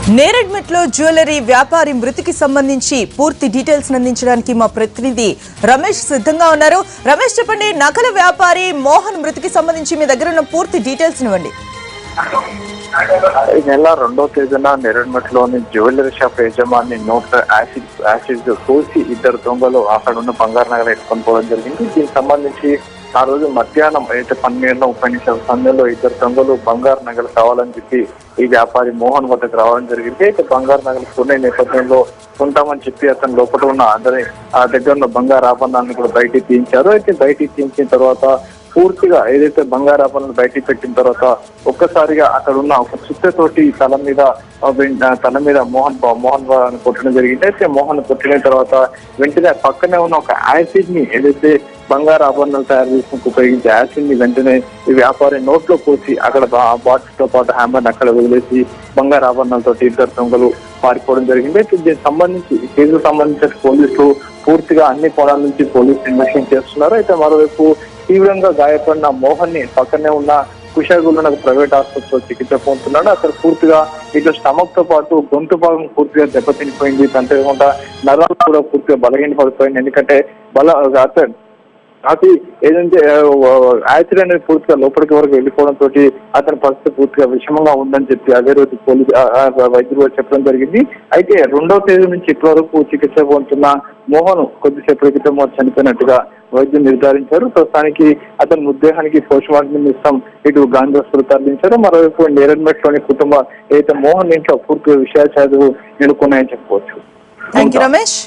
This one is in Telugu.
నేరెడ్మెట్లో జ్యువెలరీ వ్యాపారి మృతికి సంబంధించి పూర్తి డీటెయిల్స్ అందించడానికి మా ప్రతినిధి రమేష్ సిద్ధంగా ఉన్నారు. రమేష్ చెప్పండి, నకల వ్యాపారి మోహన్ మృతికి సంబంధించి మీ దగ్గర ఉన్న పూర్తి డీటెయిల్స్ ఇవ్వండి. ఈ నెల 2వ తేదీన నేరెడ్మెట్లోని జ్యువెలరీ షాప్ యజమాని నోట్ యాసిడ్ కోసి ఇద్దరు దొంగలు అక్కడ ఉన్న బంగారు నగలు ఎత్తుకొని పోవడం జరిగింది. దీనికి సంబంధించి ఆ రోజు మధ్యాహ్నం అయితే 12:30 సమయంలో ఇద్దరు దొంగలు బంగారు నగలు కావాలని చెప్పి ఈ వ్యాపారి మోహన్ వద్దకు రావడం జరిగింది. అయితే బంగారు నగలు కొనే నేపథ్యంలో కొంటామని చెప్పి అతను లోపల ఉన్న అందరి ఆ దగ్గర ఉన్న బంగారు ఆభరణాలను కూడా బయటికి తీయించారు. అయితే బయటికి తీయించిన తర్వాత పూర్తిగా ఏదైతే బంగారు ఆభరణాలు బయటికి పెట్టిన తర్వాత ఒక్కసారిగా అక్కడ ఉన్న ఒక చుట్టతోటి తల మీద మోహన్ కొట్టడం జరిగింది. అయితే మోహన్ కొట్టిన తర్వాత వెంటనే పక్కనే ఉన్న ఒక యాసిడ్ ని ఏదైతే బంగారు ఆభరణాలు తయారు చేసినందుకు ఉపయోగించే యాసిడ్ ని వెంటనే ఈ వ్యాపారి నోట్లో పోసి అక్కడ బాటిల్ తో పాటు హ్యామర్ అక్కడ వదిలేసి బంగారు ఆభరణాలతో ఇద్దరు దొంగలు పారిపోవడం జరిగింది. అయితే దీనికి సంబంధించి ఈ కేసుకు సంబంధించిన పోలీసులు పూర్తిగా అన్ని కోణాల నుంచి పోలీసులు ఇన్వెస్టిగేషన్ చేస్తున్నారు. అయితే మరోవైపు తీవ్రంగా గాయపడిన మోహన్ ని పక్కనే ఉన్న కుషాగుల్లో ప్రైవేట్ ఆసుపత్రిలో చికిత్స పొందుతున్నాడు. అక్కడ పూర్తిగా ఇటు స్టమక్ తో పాటు గొంతు భాగం పూర్తిగా దెబ్బతినిపోయింది. అంతేకాకుండా నరాలు కూడా పూర్తిగా బలహీన పడిపోయింది. ఎందుకంటే అది ఏదంటే యాసిడ్ అనేది పూర్తిగా లోపలికి వరకు వెళ్ళిపోవడంతో అతని పరిస్థితి పూర్తిగా విషమంగా ఉందని చెప్పి అదే రోజు వైద్యులు చెప్పడం జరిగింది. అయితే 2వ తేదీ నుంచి ఇప్పటి వరకు చికిత్స పొందుతున్న మోహన్ కొద్దిసేపటి క్రితం చనిపోయినట్టుగా వైద్యులు నిర్ధారించారు. ప్రస్తుతానికి అతని మృతదేహానికి పోస్ట్ మార్టం నిమిత్తం ఇటు గాంధీ హాస్పిటల్ తరలించారు. మరోవైపు నేరెడ్మెట్లోని కుటుంబ ఏదైతే మోహన్ ఇంట్లో పూర్తిగా విషయాలు నెలకొన్నాయని చెప్పుకోవచ్చు. థాంక్యూ రమేష్.